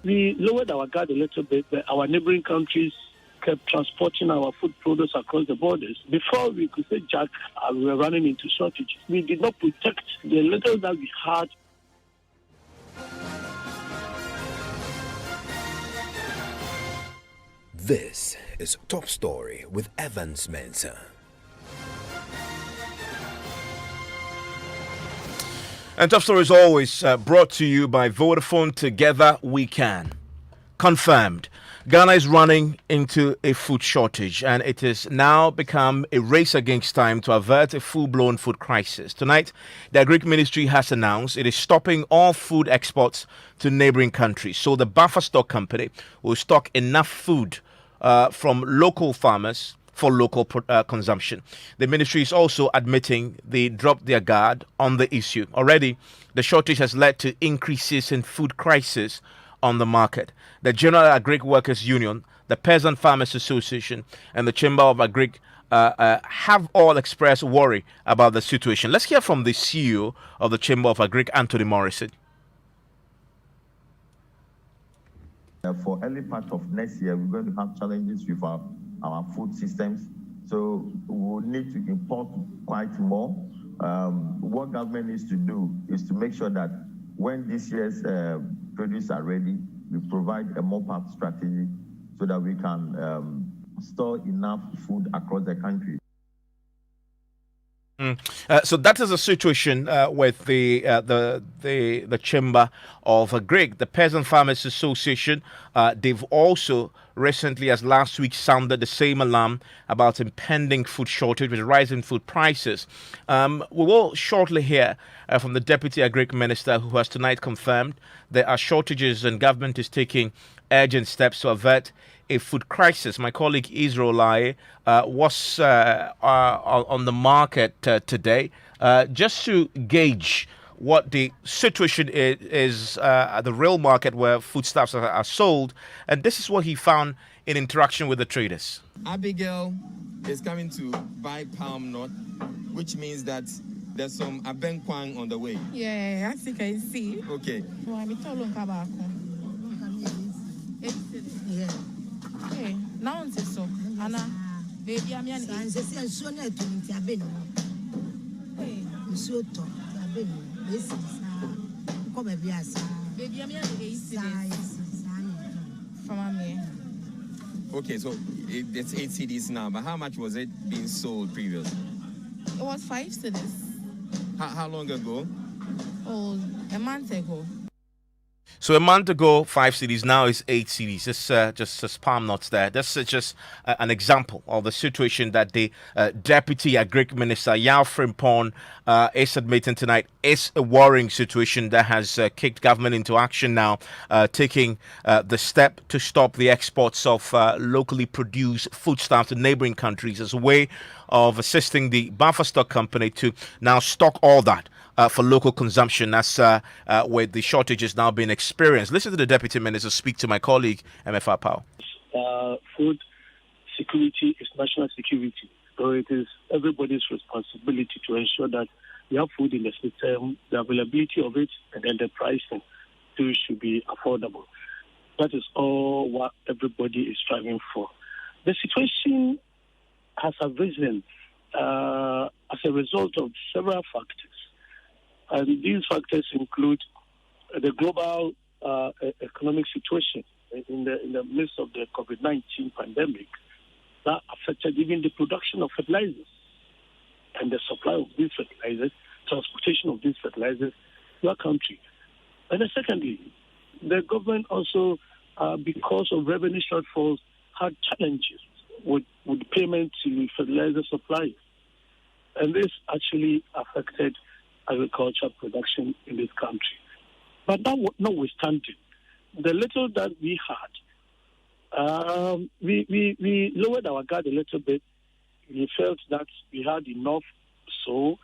We lowered our guard a little bit, but our neighboring countries kept transporting our food products across the borders. Before we could say, Jack, we were running into shortages. We did not protect the little that we had. This is Top Story with Evans Mensah. And Top Story is always brought to you by Vodafone. Together we can. Confirmed. Ghana is running into a food shortage, and it has now become a race against time to avert a full-blown food crisis. Tonight, the Agric Ministry has announced it is stopping all food exports to neighboring countries. So the buffer stock company will stock enough food from local farmers for local consumption. The ministry is also admitting they dropped their guard on the issue. Already, the shortage has led to increases in food crisis on the market. The General Agric Workers Union, the Peasant Farmers Association, and the Chamber of Agric have all expressed worry about the situation. Let's hear from the CEO of the Chamber of Agric, Anthony Morrison. For early part of next year, we're going to have challenges with our food systems. So we'll need to import quite more. What government needs to do is to make sure that when this year's produce are ready, we provide a mop-up strategy so that we can store enough food across the country. So that is the situation with the Chamber of Agric. The Peasant Farmers Association, they've also recently, as last week, sounded the same alarm about impending food shortage with rising food prices. We will shortly hear from the Deputy Agric Minister, who has tonight confirmed there are shortages and government is taking urgent steps to avert a food crisis. My colleague Israel Lai was on the market today just to gauge what the situation is at the real market where foodstuffs are sold. And this is what he found in interaction with the traders. Abigail is coming to buy palm nut, which means that there's some abenkwang on the way. Yeah, I think I see. Okay. Yeah. Hey, now it's so. Anna, baby, I'm yan. Hey, so to this come baby, I'm yan. From me. Okay, so it's 8 CDs now, but how much was it being sold previously? It was 5 CDs. How long ago? Oh, a month ago. So a month ago, 5 CDs, now it's 8 CDs. It's just palm nuts there. That's just an example of the situation that the Deputy Agric Minister, Yao Frimpong, is admitting tonight is a worrying situation that has kicked government into action now, taking the step to stop the exports of locally produced foodstuffs to neighboring countries as a way of assisting the buffer stock company to now stock all that for local consumption, as with the shortages now being experienced. Listen to the Deputy Minister speak to my colleague, MFR Powell. Food security is national security. So it is everybody's responsibility to ensure that we have food in the system, the availability of it, and then the pricing too should be affordable. That is all what everybody is striving for. The situation has arisen as a result of several factors. And these factors include the global economic situation in the midst of the COVID-19 pandemic that affected even the production of fertilizers and the supply of these fertilizers, transportation of these fertilizers to our country. And then secondly, the government also, because of revenue shortfalls, had challenges with payment to fertilizer suppliers. And this actually affected agricultural production in this country. But notwithstanding, the little that we had, we lowered our guard a little bit. We felt that we had enough, so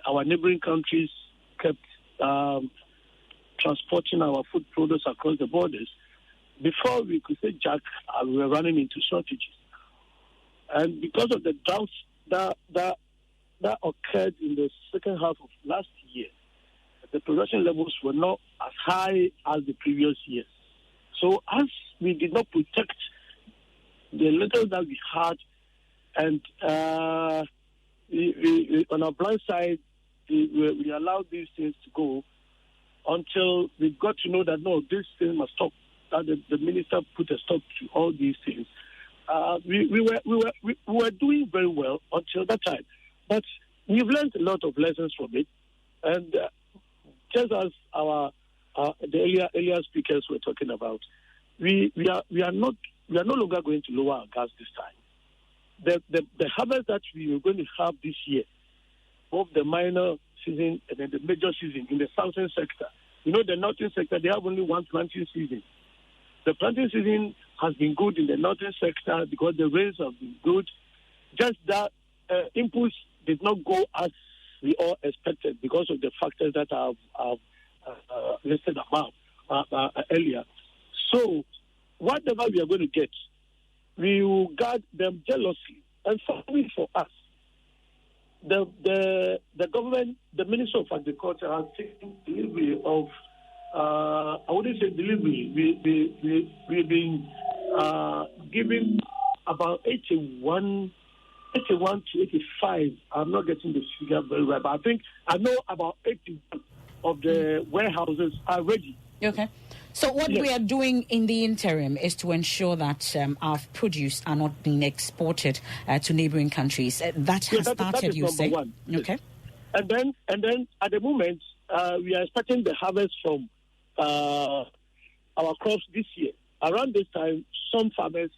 our neighboring countries kept transporting our food products across the borders. Before we could say, Jack, we were running into shortages. And because of the droughts that occurred in the second half of last year, the production levels were not as high as the previous years. So as we did not protect the little that we had, and we on our blind side, we allowed these things to go until we got to know that no, this thing must stop. That the minister put a stop to all these things. We were doing very well until that time, but we've learned a lot of lessons from it, and just as the earlier speakers were talking about, we are no longer going to lower our gas this time. The harvest that we are going to have this year, both the minor season and then the major season in the southern sector. You know, the northern sector, they have only one planting season. The planting season has been good in the northern sector because the rains have been good. Just that inputs did not go as we all expected because of the factors that I've listed above earlier. So, whatever we are going to get, we will guard them jealously. And finally, for us, the government, the Minister of Agriculture has taken delivery of, I wouldn't say delivery, we've been giving about 81 to 85. I'm not getting the figure very well, but I know about 81 of the warehouses are ready. Okay. So what we are doing in the interim is to ensure that our produce are not being exported to neighboring countries. That has started, you say? One. Okay. And then at the moment, we are expecting the harvest from our crops this year. Around this time, some farmers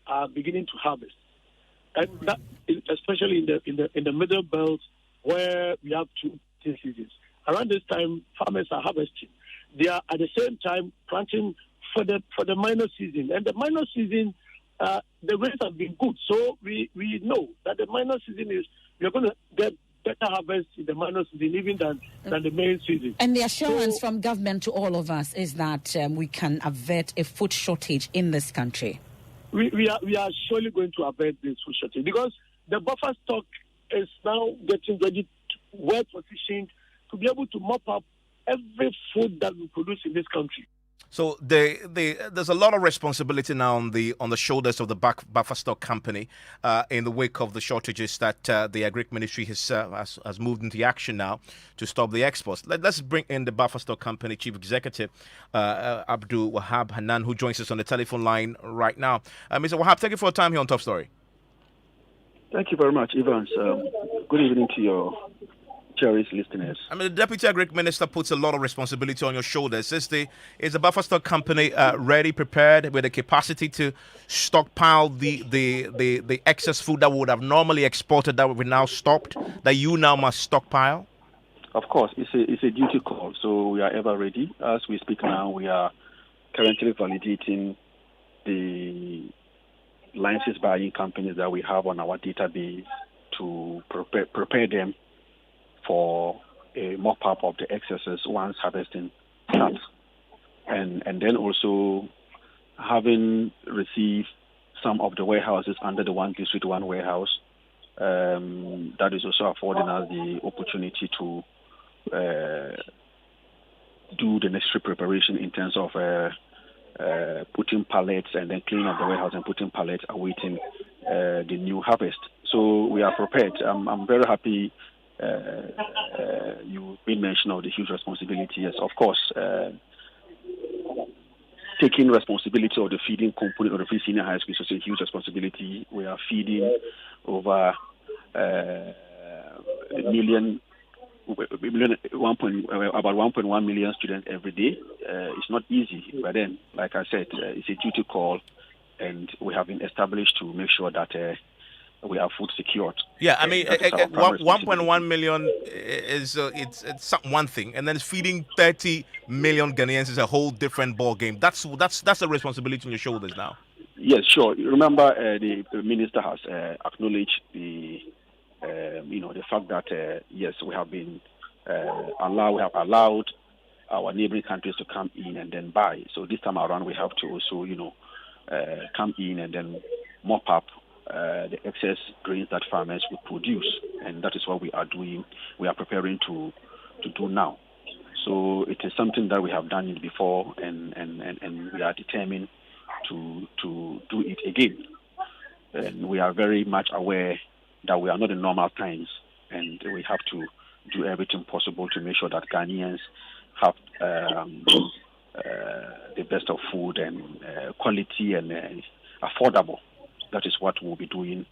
are beginning to harvest, and that is especially in the middle belt where we have two seasons. Around this time, farmers are harvesting. They are at the same time planting for the minor season, and the minor season, the rains have been good. So we know that the minor season we're going to get better harvest in the minor season even than the main season. And the assurance from government to all of us is that we can avert a food shortage in this country. We are surely going to avert this food shortage because the buffer stock is now getting ready, well positioned to be able to mop up every food that we produce in this country. So there's a lot of responsibility now on the shoulders of the buffer stock company in the wake of the shortages that the Agri Ministry has moved into action now to stop the exports. Let's bring in the buffer stock company chief executive Abdul Wahab Hanan, who joins us on the telephone line right now. Mr. Wahab, thank you for your time here on Top Story. Thank you very much, Evans. Good evening to your cherished listeners. I mean, the Deputy Agri Minister puts a lot of responsibility on your shoulders. Is the buffer stock company ready, prepared, with the capacity to stockpile the excess food that would have normally exported that we now stopped, that you now must stockpile? Of course, it's a duty call, so we are ever ready. As we speak now, we are currently validating the license buying companies that we have on our database to prepare them for a mop-up of the excesses once harvesting starts. And then also having received some of the warehouses under the one district, one warehouse, that is also affording us the opportunity to do the necessary preparation in terms of putting pallets and then cleaning up the warehouse and putting pallets awaiting the new harvest. So we are prepared. I'm very happy you made mention of the huge responsibility. Yes, of course, taking responsibility of the feeding component of the free senior high school is also a huge responsibility. We are feeding over about 1.1 million students every day. It's not easy, but then, like I said, it's a duty call, and we have been established to make sure that we have food secured. Yeah, I mean, 1.1 million is it's one thing, and then feeding 30 million Ghanaians is a whole different ball game. That's a responsibility on your shoulders now. Yes, sure. Remember, the minister has acknowledged the fact that yes, we have been allowed our neighboring countries to come in and then buy. So this time around, we have to also come in and then mop up the excess grains that farmers will produce, and that is what we are doing. We are preparing to do now. So it is something that we have done it before, and we are determined to do it again. And we are very much aware that we are not in normal times, and we have to do everything possible to make sure that Ghanaians have the best of food and quality and affordable. That is what we'll be doing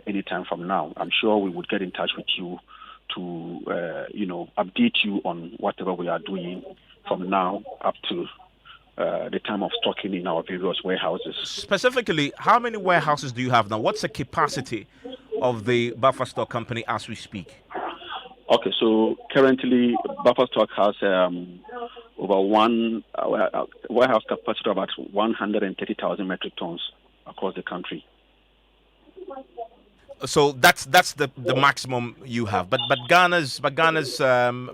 anytime from now. I'm sure we would get in touch with you to update you on whatever we are doing from now up to the time of stocking in our various warehouses. Specifically, how many warehouses do you have now? What's the capacity of the buffer stock company as we speak? Okay, so currently buffer stock has over one warehouse capacity of about 130,000 metric tons across the country. So that's the maximum you have, but Ghana's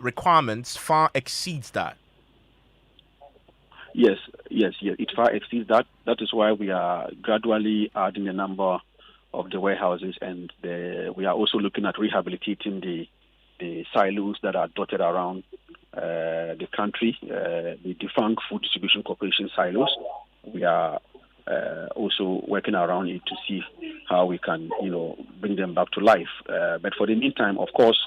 requirements far exceeds that. Yes, it far exceeds that. That is why we are gradually adding the number of the warehouses, and we are also looking at rehabilitating the silos that are dotted around the country, the defunct Food Distribution Corporation silos. We are also working around it to see how we can, bring them back to life. But for the meantime, of course,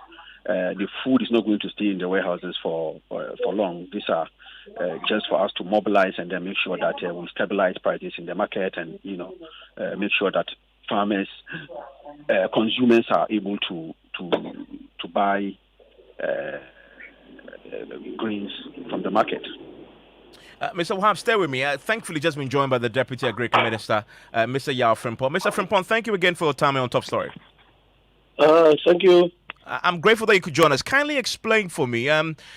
the food is not going to stay in the warehouses for long. These are just for us to mobilize and then make sure that we stabilize prices in the market and, make sure that farmers, consumers are able to buy grains from the market. Mr. Wahab, stay with me. Thankfully, just been joined by the Deputy Agriculture Minister, Mr. Yao Frimpong. Mr. Frimpong, thank you again for your time on Top Story. Thank you. I'm grateful that you could join us. Kindly explain for me.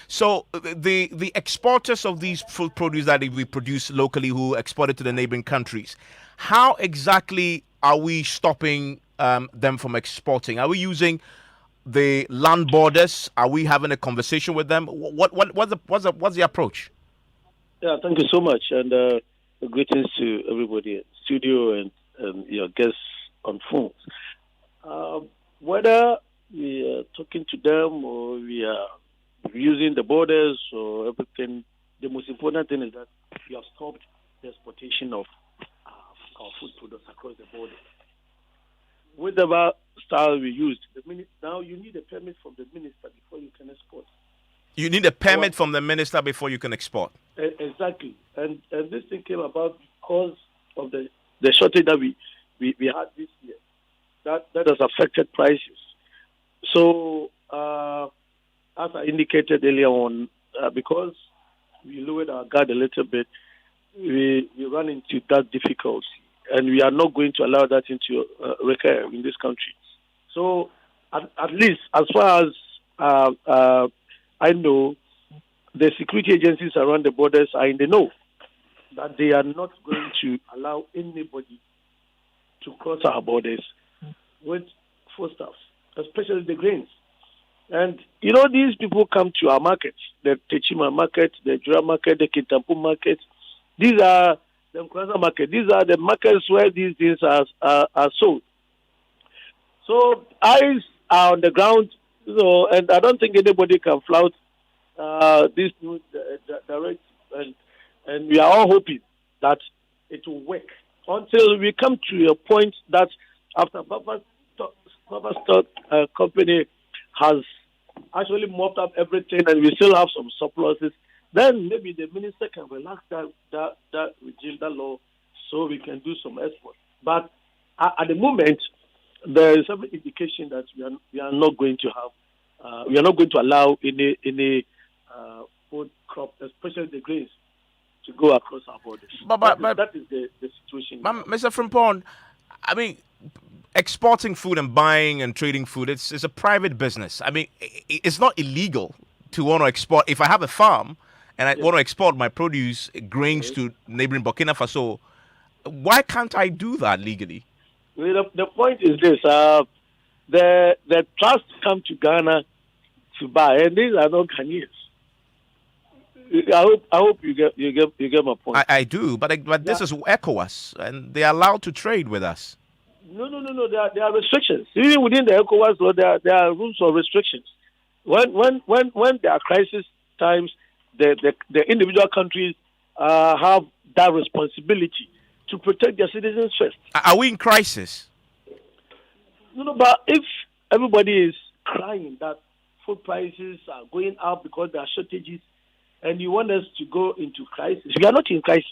So the exporters of these food produce that we produce locally, who export it to the neighboring countries, how exactly are we stopping them from exporting? Are we using the land borders? Are we having a conversation with them? What's the approach? Yeah, thank you so much, and greetings to everybody in studio and your guests on phones. Whether we are talking to them or we are using the borders or everything, the most important thing is that we have stopped the exportation of our food products across the border. Whatever style we used, now you need a permit from the minister before you can export. You need a permit from the minister before you can export. Exactly, and this thing came about because of the shortage that we had this year. That has affected prices. So, as I indicated earlier on, because we lowered our guard a little bit, we run into that difficulty, and we are not going to allow that into recur in this country. So, at least as far as I know, the security agencies around the borders are in the know that they are not going to allow anybody to cross our borders with foodstuffs, especially the grains. And, these people come to our markets, the Techima market, the Jura market, the Kintampo market. These are the Nkwasa market. These are the markets where these things are sold. So eyes are on the ground, and I don't think anybody can flout this new direct, and we are all hoping that it will work until we come to a point that after Buffer Stock Company has actually mopped up everything and we still have some surpluses, then maybe the minister can relax that regime, that law, so we can do some export. But at the moment, there is some indication that we are not going to have, we are not going to allow any food crop, especially the grains, to go across our borders. But that is the situation. Mr. Frimpong, I mean, exporting food and buying and trading food, it's a private business. I mean, it's not illegal to want to export. If I have a farm and I want to export my produce, grains to neighboring Burkina Faso, why can't I do that legally? Well, the point is this: the trusts come to Ghana to buy, and these are not Ghanaians. I hope you get my point. I do, but this is ECOWAS, and they are allowed to trade with us. No. There are restrictions. Even within the ECOWAS law, there are rules or restrictions. When there are crises, times the individual countries have that responsibility to protect their citizens first. Are we in crisis? No, but if everybody is crying that food prices are going up because there are shortages, and you want us to go into crisis, we are not in crisis.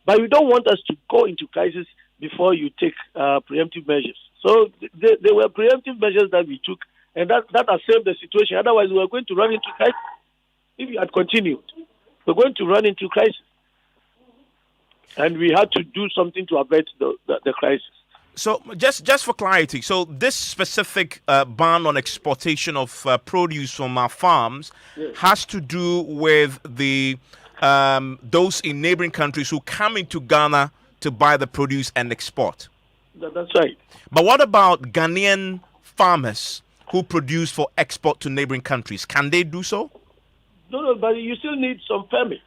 But you don't want us to go into crisis before you take preemptive measures. So there were preemptive measures that we took, and that has saved the situation. Otherwise, we were going to run into crisis. If you had continued, we're going to run into crisis. And we had to do something to avert the crisis. So just for clarity, so this specific ban on exportation of produce from our farms has to do with the those in neighboring countries who come into Ghana to buy the produce and export. That's right. But what about Ghanaian farmers who produce for export to neighboring countries? Can they do so? No, but you still need some permits.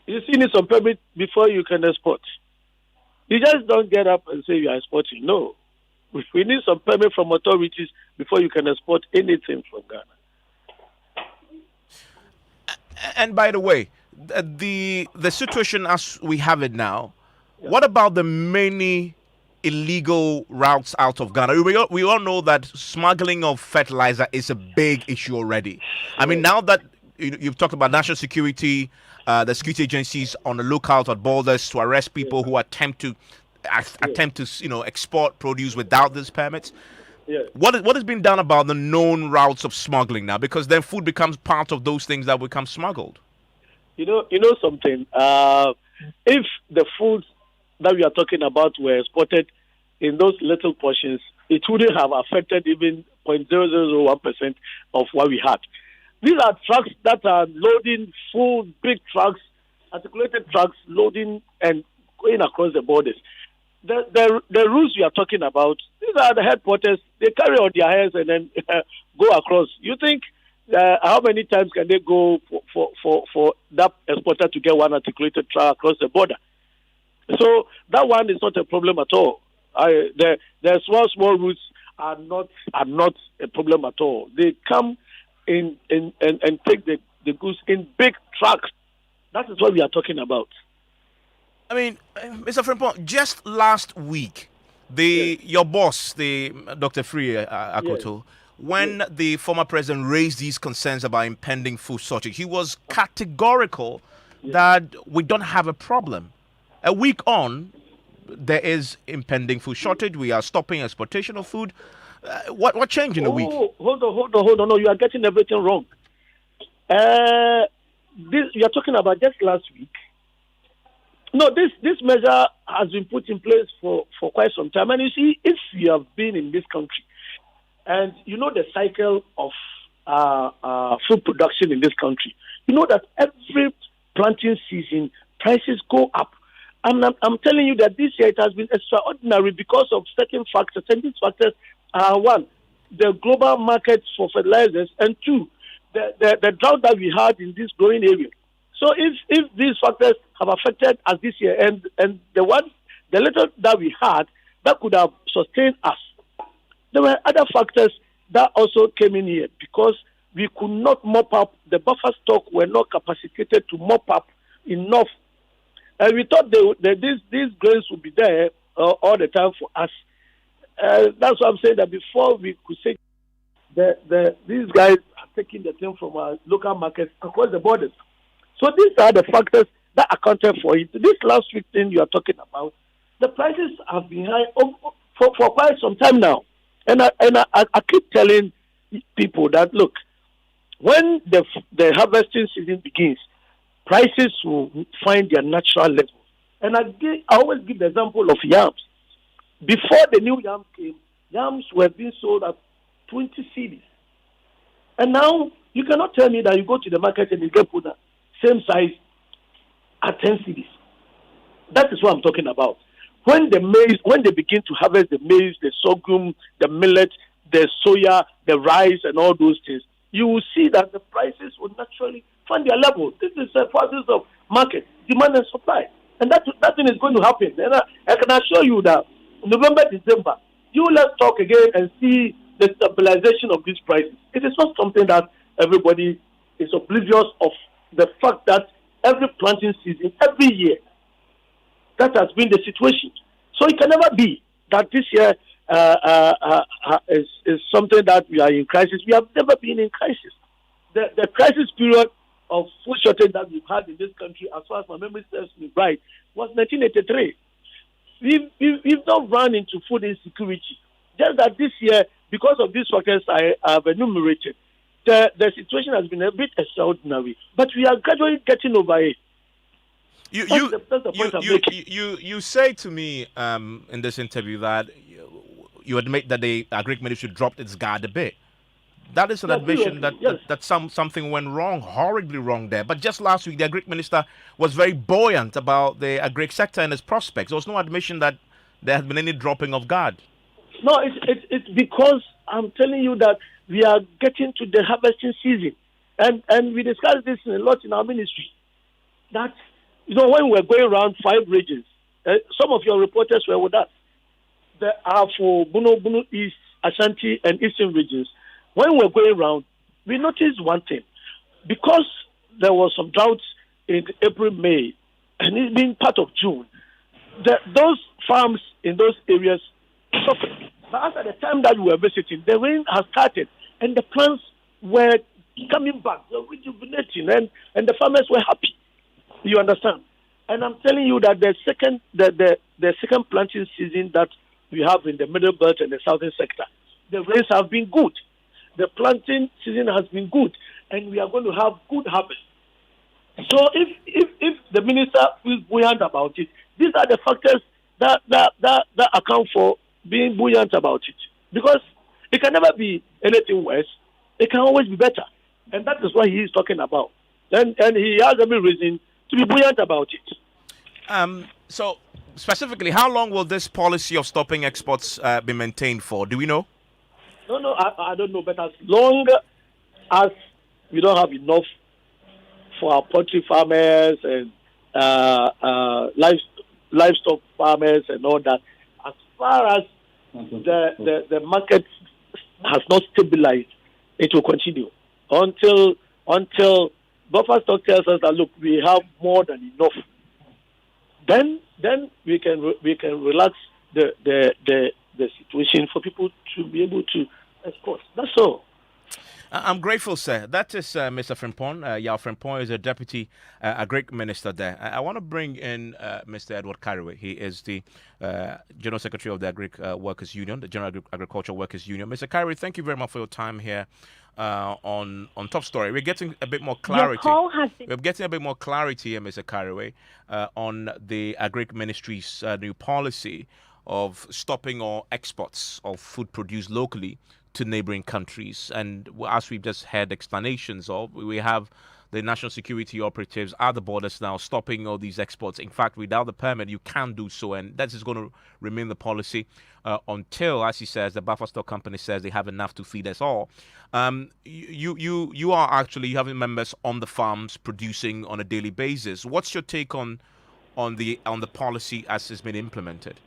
You still need some permit before you can export. You just don't get up and say you are exporting. No. We need some permit from authorities before you can export anything from Ghana. And by the way, the situation as we have it now, what about the many illegal routes out of Ghana? We all know that smuggling of fertilizer is a big issue already. I mean, now that you've talked about national security, the security agencies on the lookout at borders to arrest people who attempt to export produce without these permits. What has been done about the known routes of smuggling now? Because then food becomes part of those things that become smuggled. You know something. If the foods that we are talking about were exported in those little portions, it wouldn't have affected even 0.0001% of what we had. These are trucks that are loading food, big trucks, articulated trucks, loading and going across the borders. The routes we are talking about, these are the headquarters. They carry on their heads and then go across. You think how many times can they go for that exporter to get one articulated truck across the border? So that one is not a problem at all. The small routes are not a problem at all. They come in and take the goods in big trucks. That is what we are talking about. I mean, Mr. Frimpong, just last week, your boss, the Dr. Free Akoto, when the former president raised these concerns about impending food shortage, he was categorical that we don't have a problem. A week on, there is impending food shortage. We are stopping exportation of food. What changed in a week? Hold on. No, you are getting everything wrong. This you are talking about just last week. No, this measure has been put in place for quite some time. And you see, if you have been in this country and you know the cycle of food production in this country, you know that every planting season, prices go up. And I'm telling you that this year it has been extraordinary because of certain factors. And these factors are, one, the global market for fertilizers, and two, the drought that we had in this growing area. So if these factors have affected us this year, and the little that we had, that could have sustained us, there were other factors that also came in here because we could not mop up, the buffer stock were not capacitated to mop up enough. And we thought these grains would be there all the time for us. That's why I'm saying that before we could say these guys are taking the thing from our local markets across the borders. So these are the factors that accounted for it. This last week thing you are talking about, the prices have been high for quite some time now. And I keep telling people that, look, when the harvesting season begins, prices will find their natural level. And I always give the example of yams. Before the new yams came, yams were being sold at 20 cedis. And now you cannot tell me that you go to the market and you get put the same size at 10 cedis. That is what I'm talking about. When they begin to harvest the maize, the sorghum, the millet, the soya, the rice, and all those things, you will see that the prices will naturally find their level. This is a process of market, demand and supply. And that thing is going to happen. And I can assure you that November, December, let's talk again and see the stabilization of these prices. It is not something that everybody is oblivious of the fact that every planting season, every year, that has been the situation. So it can never be that this year is something that we are in crisis. We have never been in crisis. The crisis period of food shortage that we've had in this country, as far as my memory serves me right, was 1983. We've not run into food insecurity. Just that this year, because of these factors I have enumerated, the situation has been a bit extraordinary. But we are gradually getting over it. You say to me in this interview that you admit that the Agric Ministry dropped its guard a bit. That is an admission that something went wrong, horribly wrong there. But just last week, the Agric Minister was very buoyant about the agric sector and its prospects. There was no admission that there had been any dropping of guard. No, it's because I'm telling you that we are getting to the harvesting season, and we discussed this a lot in our ministry. That when we're going around 5 regions, some of your reporters were with us. There are for Bunu East, Ashanti, and Eastern regions. When we're going around, we noticed one thing. Because there was some droughts in April, May, and it's been part of June, those farms in those areas suffered. But at the time that we were visiting, the rain has started, and the plants were coming back, they were rejuvenating, and the farmers were happy. You understand? And I'm telling you that the second planting season that we have in the Middle Belt and the Southern sector, the rains have been good. The planting season has been good, and we are going to have good harvest. So if the minister feels buoyant about it, these are the factors that account for being buoyant about it. Because it can never be anything worse. It can always be better. And that is what he is talking about. And he has every reason to be buoyant about it. So, specifically, how long will this policy of stopping exports be maintained for? Do we know? No, I don't know. But as long as we don't have enough for our poultry farmers and livestock farmers and all that, as far as the market has not stabilized, it will continue until buffer stock tells us that, look, we have more than enough. Then we can relax the situation for people to be able to export. That's all. I'm grateful, sir. That is Mr. Frimpong. Yao Frimpong is a deputy agric minister there. I want to bring in Mr. Edward Carraway. He is the General Secretary of the Agric Workers Union, the General Agricultural Workers Union. Mr. Carraway, thank you very much for your time here on Top Story. We're getting a bit more clarity. We're getting a bit more clarity here, Mr. Carraway, on the Agric Ministry's new policy of stopping all exports of food produced locally to neighboring countries. And as we've just had explanations of, we have the national security operatives at the borders now stopping all these exports. In fact, without the permit, you can't do so, and that is going to remain the policy until, as he says, the buffer stock company says they have enough to feed us all. You are actually having members on the farms producing on a daily basis. What's your take on the policy as it's been implemented?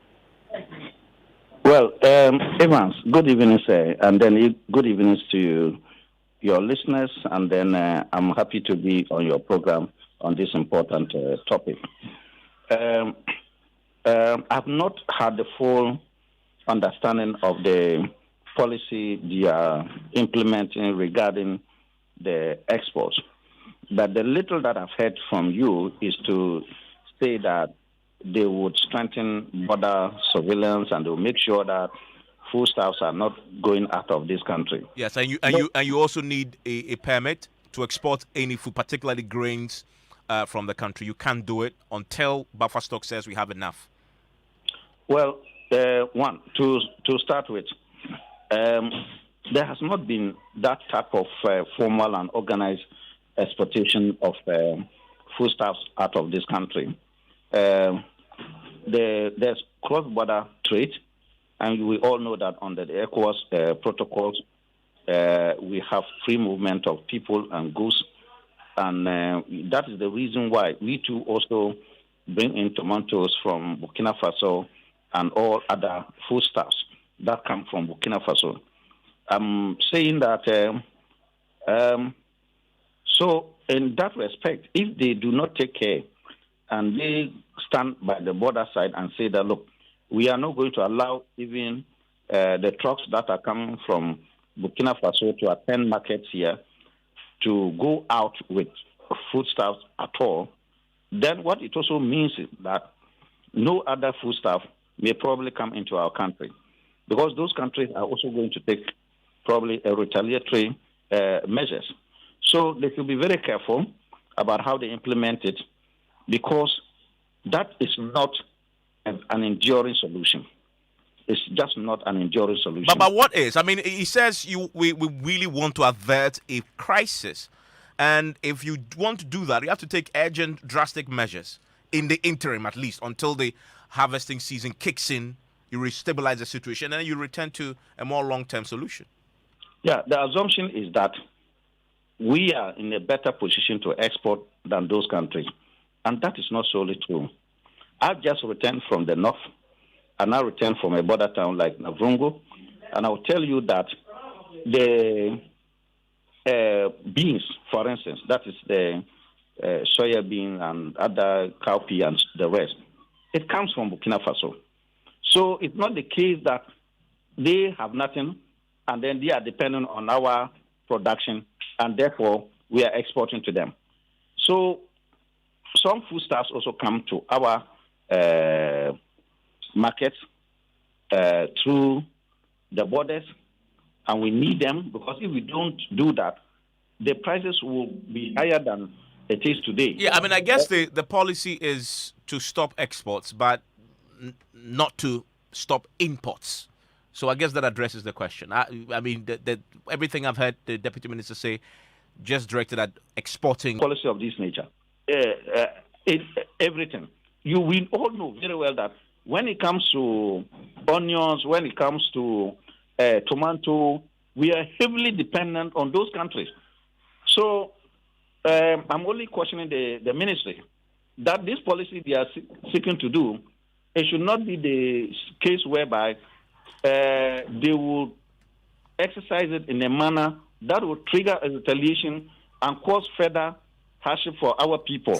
Well, Evans, good evening, sir, and then good evenings to your listeners, and then I'm happy to be on your program on this important topic. I've not had the full understanding of the policy they are implementing regarding the exports, but the little that I've heard from you is to say that they would strengthen border surveillance and they will make sure that foodstuffs are not going out of this country. Yes, and you also need a permit to export any food, particularly grains, from the country. You can't do it until buffer stock says we have enough. Well, one to start with, there has not been that type of formal and organized exportation of foodstuffs out of this country. There's cross-border trade, and we all know that under the ECOWAS protocols, we have free movement of people and goods, and that is the reason why we too also bring in tomatoes from Burkina Faso and all other foodstuffs that come from Burkina Faso. I'm saying that So in that respect, if they do not take care and they stand by the border side and say that, look, we are not going to allow even the trucks that are coming from Burkina Faso to attend markets here to go out with foodstuffs at all, then what it also means is that no other foodstuff may probably come into our country, because those countries are also going to take probably a retaliatory measures. So they should be very careful about how they implement it, because that is not an enduring solution. It's just not an enduring solution. But what is? I mean, he says we really want to avert a crisis. And if you want to do that, you have to take urgent, drastic measures in the interim, at least, until the harvesting season kicks in. You restabilize the situation, and then you return to a more long-term solution. Yeah, the assumption is that we are in a better position to export than those countries. And that is not solely true. I've just returned from the north, and I returned from a border town like Navrungo, and I'll tell you that the beans, for instance, that is the soya bean and other cowpea and the rest, it comes from Burkina Faso. So it's not the case that they have nothing and then they are dependent on our production, and therefore we are exporting to them. So some foodstuffs also come to our markets through the borders, and we need them, because if we don't do that, the prices will be higher than it is today. Yeah, I mean, I guess the policy is to stop exports, but not to stop imports. So I guess that addresses the question. I mean, everything I've heard the Deputy Minister say just directed at exporting. Policy of this nature. Everything. We all know very well that when it comes to onions, when it comes to tomato, we are heavily dependent on those countries. So I'm only questioning the ministry that this policy they are seeking to do, it should not be the case whereby they will exercise it in a manner that will trigger a retaliation and cause further hardship for our people.